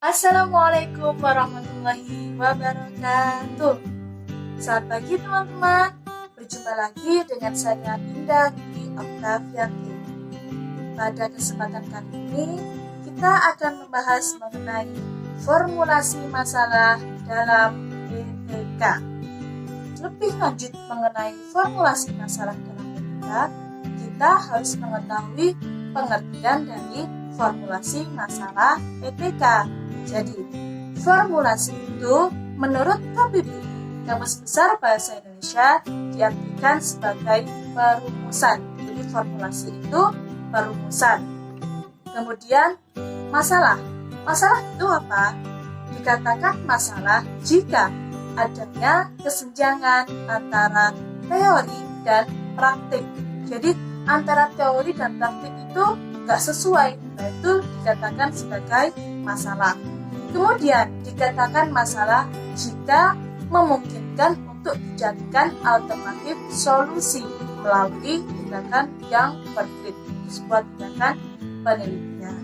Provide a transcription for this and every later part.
Assalamualaikum warahmatullahi wabarakatuh. Selamat pagi teman-teman. Berjumpa lagi dengan saya Indah di Octavianti. Pada kesempatan kali ini kita akan membahas mengenai formulasi masalah dalam PTK. Lebih lanjut mengenai formulasi masalah dalam PTK, kita harus mengetahui pengertian dari formulasi masalah PTK. Jadi, formulasi itu menurut KBBI, Kamus Besar Bahasa Indonesia, diartikan sebagai perumusan. Jadi, formulasi itu perumusan. Kemudian, masalah. Masalah itu apa? Dikatakan masalah jika adanya kesenjangan antara teori dan praktik. Jadi, antara teori dan praktik itu nggak sesuai, nah itu dikatakan sebagai masalah. Kemudian dikatakan masalah jika memungkinkan untuk dijadikan alternatif solusi melalui tindakan yang konkret, sebuah tindakan penelitian.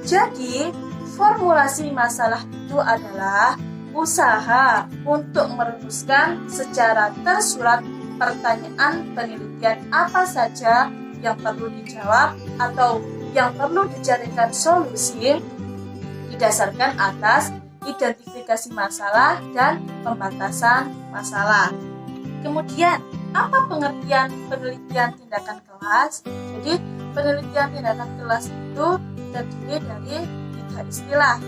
Jadi formulasi masalah itu adalah usaha untuk merumuskan secara tersurat pertanyaan penelitian apa saja yang perlu dijawab atau yang perlu dijadikan solusi didasarkan atas identifikasi masalah dan pembatasan masalah. Kemudian, apa pengertian penelitian tindakan kelas? Jadi, penelitian tindakan kelas itu terdiri dari 3 istilah,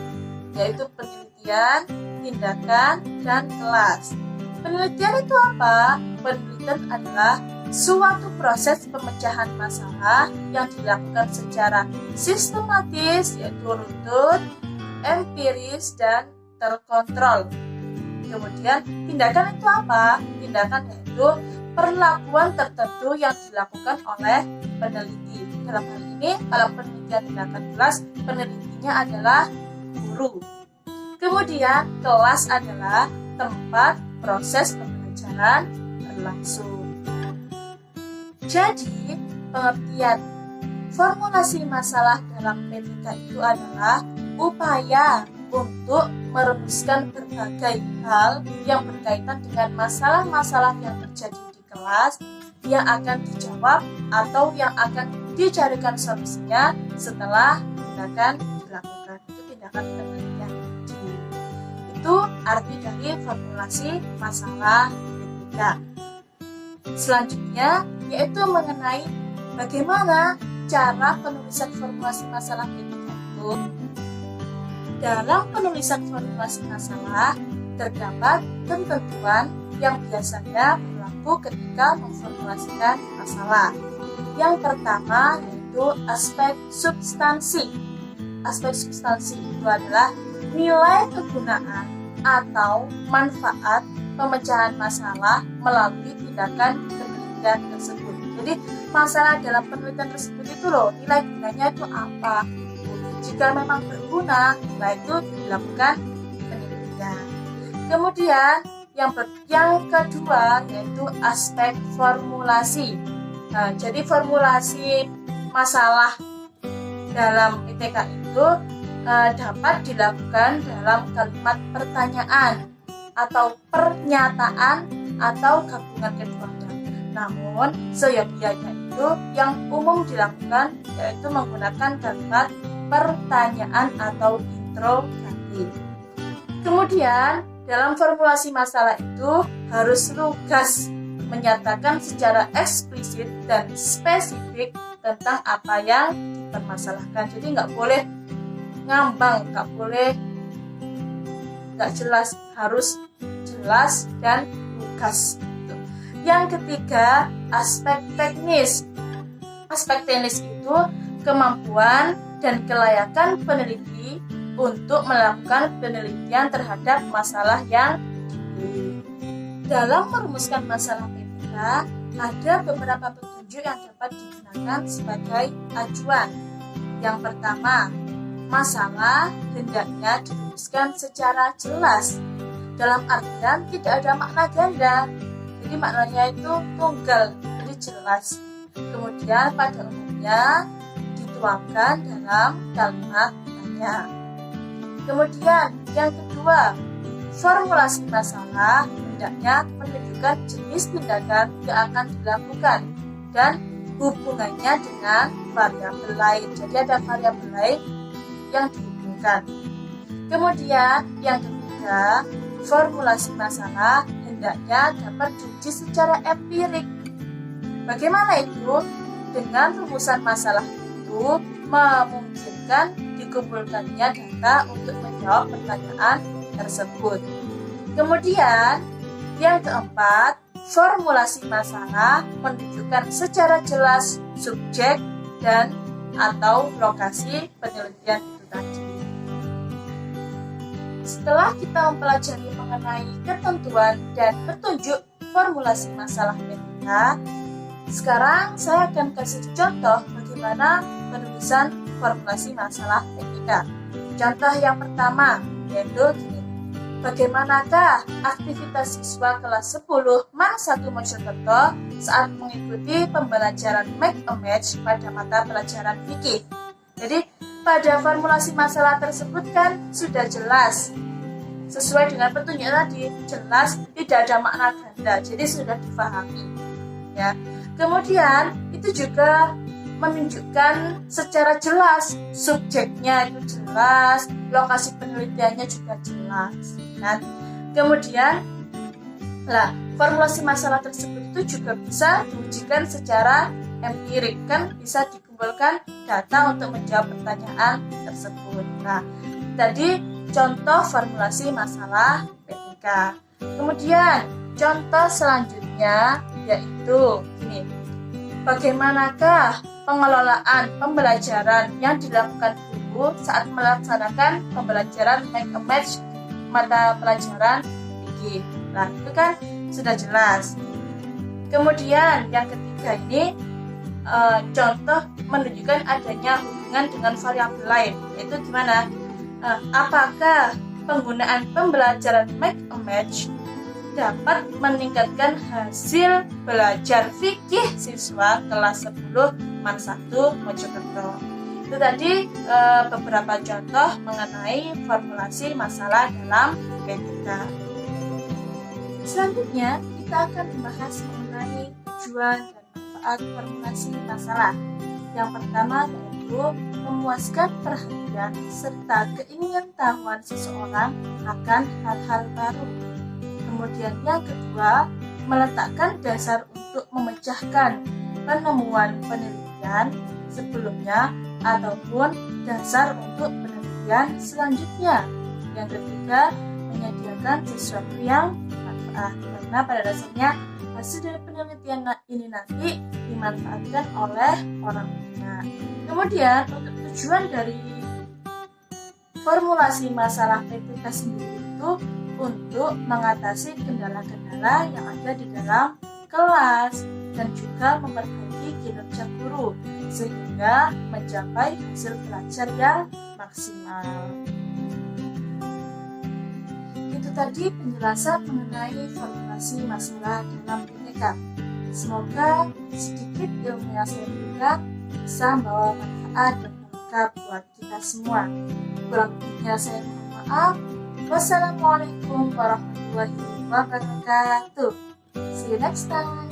yaitu penelitian, tindakan, dan kelas. Penelitian itu apa? Penelitian adalah suatu proses pemecahan masalah yang dilakukan secara sistematis, yaitu runtut, empiris, dan terkontrol. Kemudian tindakan itu apa? Tindakan yaitu perlakuan tertentu yang dilakukan oleh peneliti. Dalam hal ini, kalau penelitian tindakan kelas, penelitinya adalah guru. Kemudian kelas adalah tempat proses pembelajaran berlangsung. Jadi, pengertian formulasi masalah dalam PTK itu adalah upaya untuk merumuskan berbagai hal yang berkaitan dengan masalah-masalah yang terjadi di kelas yang akan dijawab atau yang akan dicarikan solusinya setelah tindakan dilakukan. Itu tindakan penelitian. Itu arti dari formulasi masalah PTK. Selanjutnya yaitu mengenai bagaimana cara penulisan formulasi masalah PTK itu. Dalam penulisan formulasi masalah terdapat ketentuan yang biasanya berlaku ketika memformulasikan masalah. Yang pertama yaitu aspek substansi. Aspek substansi itu adalah nilai kegunaan atau manfaat pemecahan masalah melalui tindakan penelitian tersebut. Jadi masalah dalam penelitian tersebut itu nilai gunanya itu apa? Jika memang berguna, nah itu dilakukan penelitian. Kemudian yang kedua yaitu aspek formulasi. Nah, jadi formulasi masalah dalam PTK itu dapat dilakukan dalam kalimat pertanyaan atau pernyataan atau gabungan keduanya. Namun seyogianya itu yang umum dilakukan yaitu menggunakan kalimat pertanyaan atau interrogatif. Kemudian dalam formulasi masalah itu harus lugas, menyatakan secara eksplisit dan spesifik tentang apa yang dipermasalahkan. Jadi nggak boleh ngambang, nggak jelas, harus jelas dan lugas. Yang ketiga, aspek teknis. Aspek teknis itu kemampuan dan kelayakan peneliti untuk melakukan penelitian terhadap masalah yang dipilih. Dalam merumuskan masalah PTK, ada beberapa petunjuk yang dapat digunakan sebagai acuan. Yang pertama, masalah hendaknya dirumuskan secara jelas. Dalam artian tidak ada makna ganda. Jadi maknanya itu tunggal, jadi jelas. Kemudian pada umumnya dituangkan dalam kalimat tanya. Kemudian yang kedua, formulasi masalah hendaknya menunjukkan jenis tindakan yang akan dilakukan dan hubungannya dengan variabel lain. Jadi ada variabel lain yang dihubungkan. Kemudian yang ketiga, formulasi masalah hendaknya dapat diuji secara empirik. Bagaimana itu? Dengan rumusan masalah itu memungkinkan dikumpulkannya data untuk menjawab pertanyaan tersebut. Kemudian yang keempat, formulasi masalah menunjukkan secara jelas subjek dan atau lokasi penelitian itu tadi. Setelah kita mempelajari mengenai ketentuan dan petunjuk formulasi masalah PTK, sekarang saya akan kasih contoh bagaimana penulisan formulasi masalah PTK. Contoh yang pertama yaitu gini. Bagaimanakah aktivitas siswa kelas 10 MAN 1 Mojokerto saat mengikuti pembelajaran Make a Match pada mata pelajaran fikih? Jadi pada formulasi masalah tersebut kan sudah jelas, sesuai dengan petunjuk tadi, jelas, tidak ada makna ganda, jadi sudah difahami. Ya. Kemudian itu juga menunjukkan secara jelas subjeknya itu jelas, lokasi penelitiannya juga jelas. Nah, kemudian formulasi masalah tersebut itu juga bisa diujikan secara empirik, kan bisa dikumpulkan data untuk menjawab pertanyaan tersebut. Nah, tadi contoh formulasi masalah PTK. Kemudian contoh selanjutnya yaitu ini. Bagaimanakah pengelolaan pembelajaran yang dilakukan guru saat melaksanakan pembelajaran Make a Match mata pelajaran fikih? Nah, itu kan sudah jelas. Kemudian yang ketiga ini contoh menunjukkan adanya hubungan dengan variabel lain, yaitu gimana? Apakah penggunaan pembelajaran Make a Match dapat meningkatkan hasil belajar fikih siswa kelas 10 MAN 1 Mojokerto? Itu tadi beberapa contoh mengenai formulasi masalah dalam PTK. Selanjutnya kita akan membahas mengenai tujuan dan manfaat formulasi masalah. Yang pertama yaitu memuaskan perhatian serta keingintahuan seseorang akan hal-hal baru. Kemudian yang kedua, meletakkan dasar untuk memecahkan penemuan penelitian sebelumnya ataupun dasar untuk penelitian selanjutnya. Yang ketiga, menyediakan sesuatu yang bermanfaat, karena pada dasarnya hasil dari penelitian ini nanti dimanfaatkan oleh orang banyak. Kemudian untuk tujuan dari formulasi masalah PTK sendiri itu untuk mengatasi kendala-kendala yang ada di dalam kelas dan juga memperbaiki kinerja guru sehingga mencapai hasil belajar yang maksimal. Itu tadi penjelasan mengenai formulasi masalah dalam PTK. Semoga sedikit ilmu yang saya berikan bisa membawa manfaat dan berkah buat kita semua. Kurang lebihnya saya mohon maaf. Wassalamualaikum warahmatullahi wabarakatuh. See you next time.